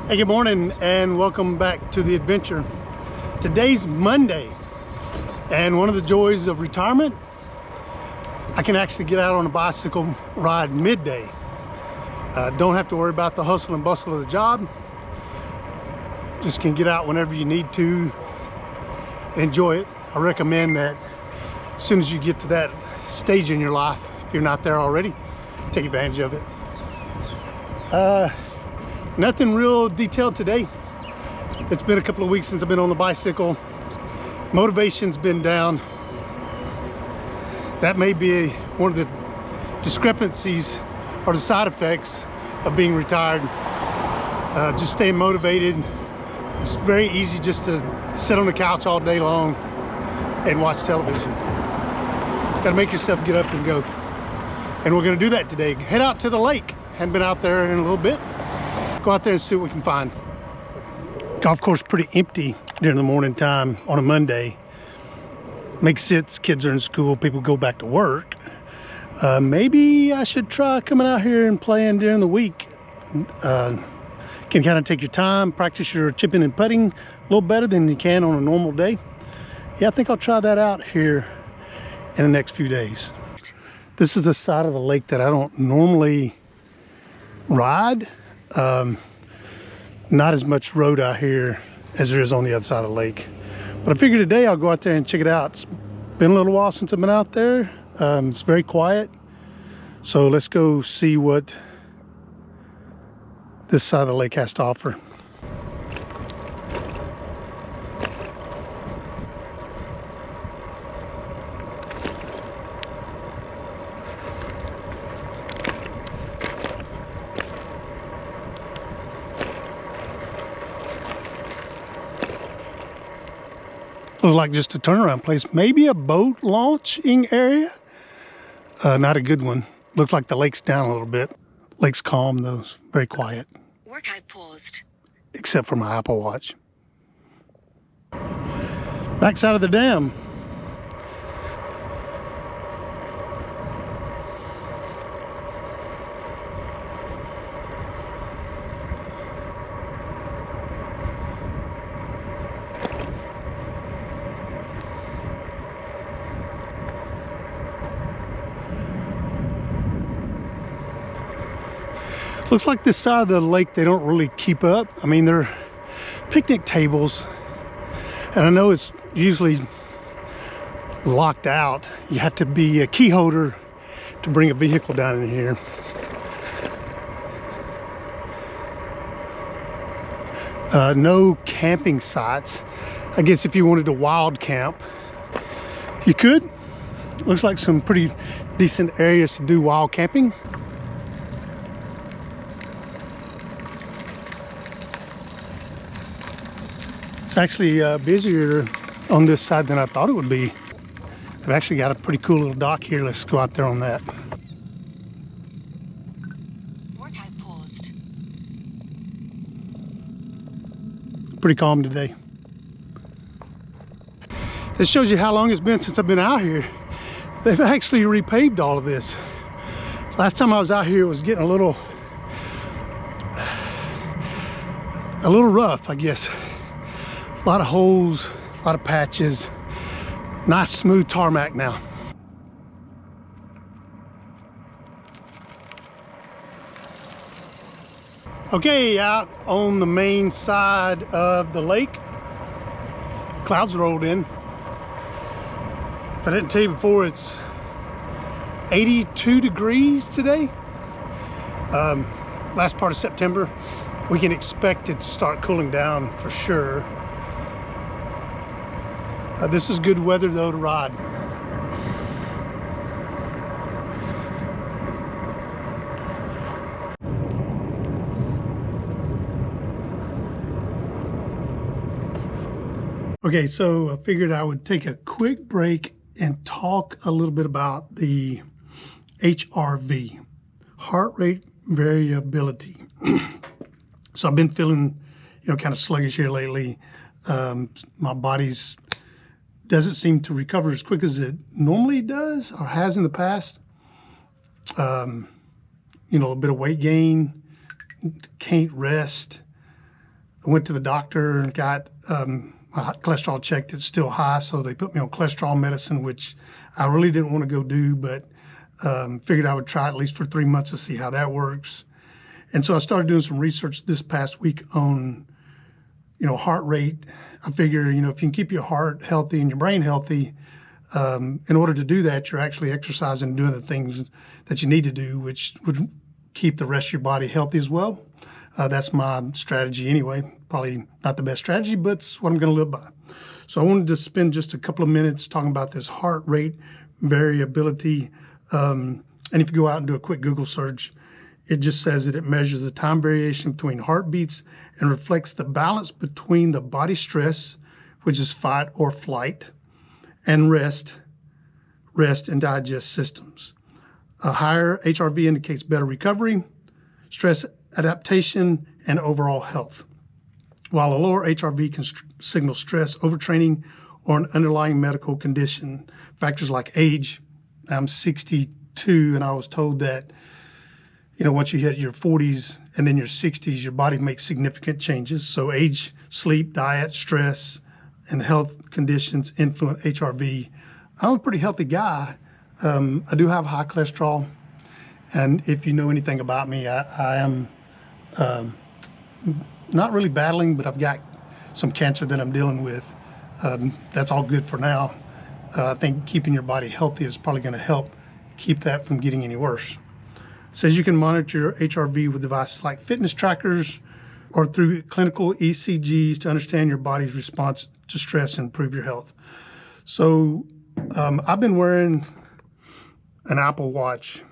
Hey, good morning and welcome back to the adventure. Today's Monday, and one of the joys of retirement, I can actually get out on a bicycle ride midday. Don't have to worry about the hustle and bustle of the job. Just can get out whenever you need to and enjoy it. I recommend that as soon as you get to that stage in your life, if you're not there already, take advantage of it. Nothing real detailed today. It's been a couple of weeks since I've been on the bicycle. Motivation's been down. That may be one of the discrepancies or the side effects of being retired. Just staying motivated. It's very easy just to sit on the couch all day long and watch television. Gotta make yourself get up and go. And we're gonna do that today. Head out to the lake. Hadn't been out there in a little bit. Go out there and see what we can find. Golf course pretty empty during the morning time on a Monday. Makes sense, kids are in school, people go back to work. Maybe I should try coming out here and playing during the week. Can kind of take your time, practice your chipping and putting a little better than you can on a normal day. Yeah, I think I'll try that out here in the next few days. This is the side of the lake that I don't normally ride. Not as much road out here as there is on the other side of the lake, but I figured today I'll go out there and check it out. It's been a little while since I've been out there. It's very quiet, so let's go see what this side of the lake has to offer. Looks like just a turnaround place, maybe a boat launching area. Not a good one. Looks like the lake's down a little bit. Lake's calm though, it's very quiet. Workout paused. Except for my Apple Watch. Backside of the dam. Looks like this side of the lake, they don't really keep up. I mean, they're picnic tables, and I know it's usually locked out. You have to be a key holder to bring a vehicle down in here. No camping sites. I guess if you wanted to wild camp, you could. Looks like some pretty decent areas to do wild camping. It's actually busier on this side than I thought it would be. I've actually got a pretty cool little dock here. Let's go out there on that. Workout paused. Pretty calm today. This shows you how long it's been since I've been out here. They've actually repaved all of this. Last time I was out here, it was getting a little rough, I guess. A lot of holes, a lot of patches. Nice smooth tarmac now. Okay, out on the main side of the lake. Clouds rolled in. If I didn't tell you before, it's 82 degrees today. Last part of September. We can expect it to start cooling down for sure. This is good weather though to ride. Okay, so I figured I would take a quick break and talk a little bit about the HRV, Heart Rate Variability. So I've been feeling, kind of sluggish here lately. My body's doesn't seem to recover as quick as it normally does or has in the past. A bit of weight gain, can't rest. I went to the doctor and got my cholesterol checked. It's still high, so they put me on cholesterol medicine, which I really didn't want to go do, but figured I would try at least for 3 months to see how that works. And so I started doing some research this past week on, heart rate. I figure, if you can keep your heart healthy and your brain healthy, in order to do that, you're actually exercising and doing the things that you need to do, which would keep the rest of your body healthy as well. That's my strategy anyway. Probably not the best strategy, but it's what I'm going to live by. So I wanted to spend just a couple of minutes talking about this heart rate variability. And if you go out and do a quick Google search, it just says that it measures the time variation between heartbeats and reflects the balance between the body stress, which is fight or flight, and rest and digest systems. A higher HRV indicates better recovery, stress adaptation, and overall health, while a lower HRV can signal stress, overtraining, or an underlying medical condition. Factors like age. I'm 62, and I was told that, once you hit your 40s and then your 60s, your body makes significant changes. So age, sleep, diet, stress, and health conditions influence HRV. I'm a pretty healthy guy. I do have high cholesterol, and if you know anything about me, I am not really battling, but I've got some cancer that I'm dealing with. That's all good for now. I think keeping your body healthy is probably going to help keep that from getting any worse. It says you can monitor your HRV with devices like fitness trackers or through clinical ECGs to understand your body's response to stress and improve your health. So I've been wearing an Apple Watch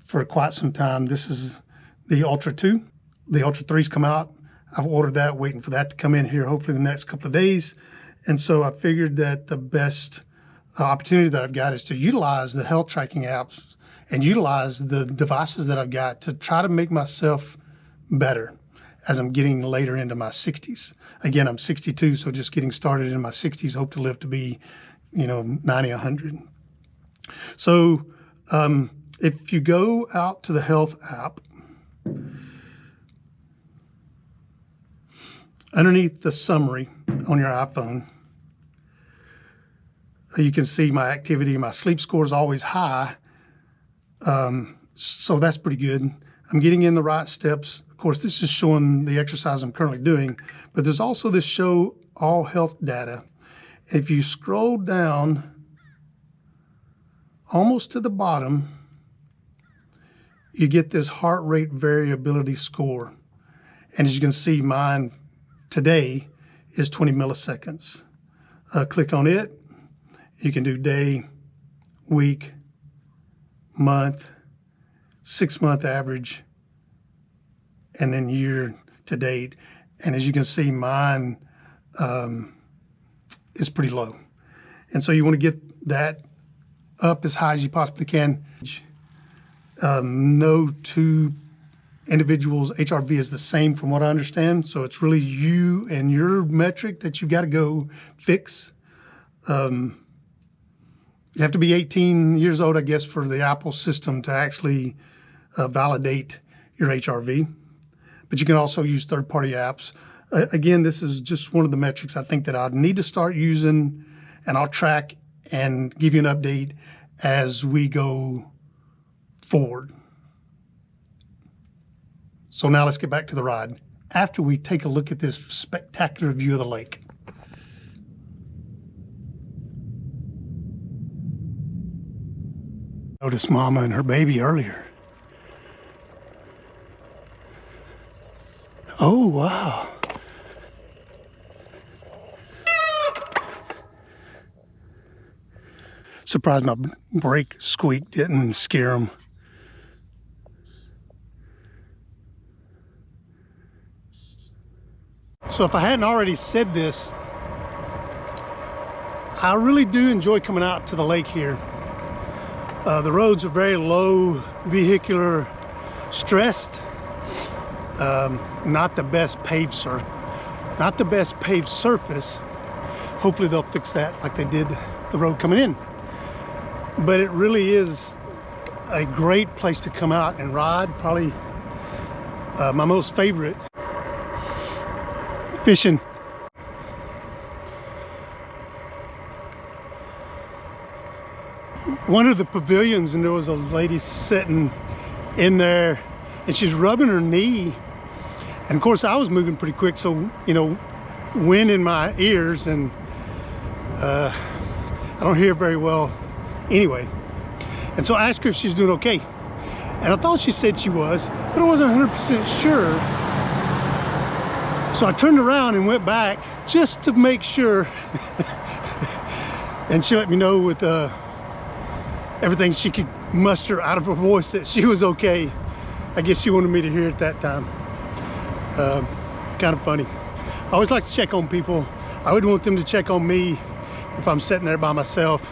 for quite some time. This is the Ultra 2. The Ultra 3's come out. I've ordered that, waiting for that to come in here hopefully the next couple of days. And so I figured that the best opportunity that I've got is to utilize the health tracking apps and utilize the devices that I've got to try to make myself better as I'm getting later into my 60s. Again, I'm 62, so just getting started in my 60s, hope to live to be, 90, 100. So if you go out to the health app, underneath the summary on your iPhone, you can see my activity. My sleep score is always high, so that's pretty good. I'm getting in the right steps. Of course, this is showing the exercise I'm currently doing, but there's also this show all health data. If you scroll down almost to the bottom, you get this heart rate variability score. And as you can see, mine today is 20 milliseconds. Click on it. You can do day, week, month, 6-month average, and then year to date. And as you can see, mine is pretty low. And so you want to get that up as high as you possibly can. No two individuals' HRV is the same from what I understand. So it's really you and your metric that you've got to go fix. You have to be 18 years old, I guess, for the Apple system to actually validate your HRV. But you can also use third-party apps. Again, this is just one of the metrics I think that I need to start using, and I'll track and give you an update as we go forward. So now let's get back to the ride after we take a look at this spectacular view of the lake. Noticed Mama and her baby earlier. Oh, wow. Surprised my brake squeak didn't scare them. So if I hadn't already said this, I really do enjoy coming out to the lake here. The roads are very low vehicular stressed. Not the best paved surface. Hopefully they'll fix that like they did the road coming in. But it really is a great place to come out and ride. Probably my most favorite. fishing. One of the pavilions, and there was a lady sitting in there, and she's rubbing her knee. And of course I was moving pretty quick, so you know, wind in my ears, and I don't hear very well anyway. And so I asked her if she's doing okay, and I thought she said she was, but I wasn't 100% sure. So I turned around and went back just to make sure. And she let me know with everything she could muster out of her voice that she was okay. I guess she wanted me to hear it that time. Kind of funny. I always like to check on people. I would want them to check on me if I'm sitting there by myself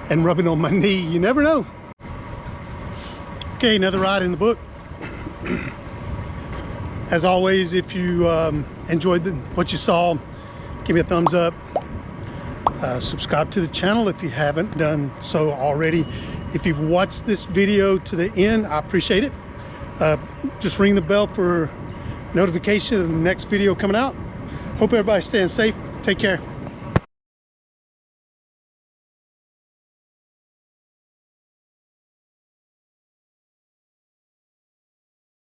and rubbing on my knee. You never know. Okay, another ride in the book. As always, if you enjoyed what you saw, give me a thumbs up. Subscribe to the channel if you haven't done so already. If you've watched this video to the end, I appreciate it. Just ring the bell for notification of the next video coming out. Hope everybody's staying safe. Take care.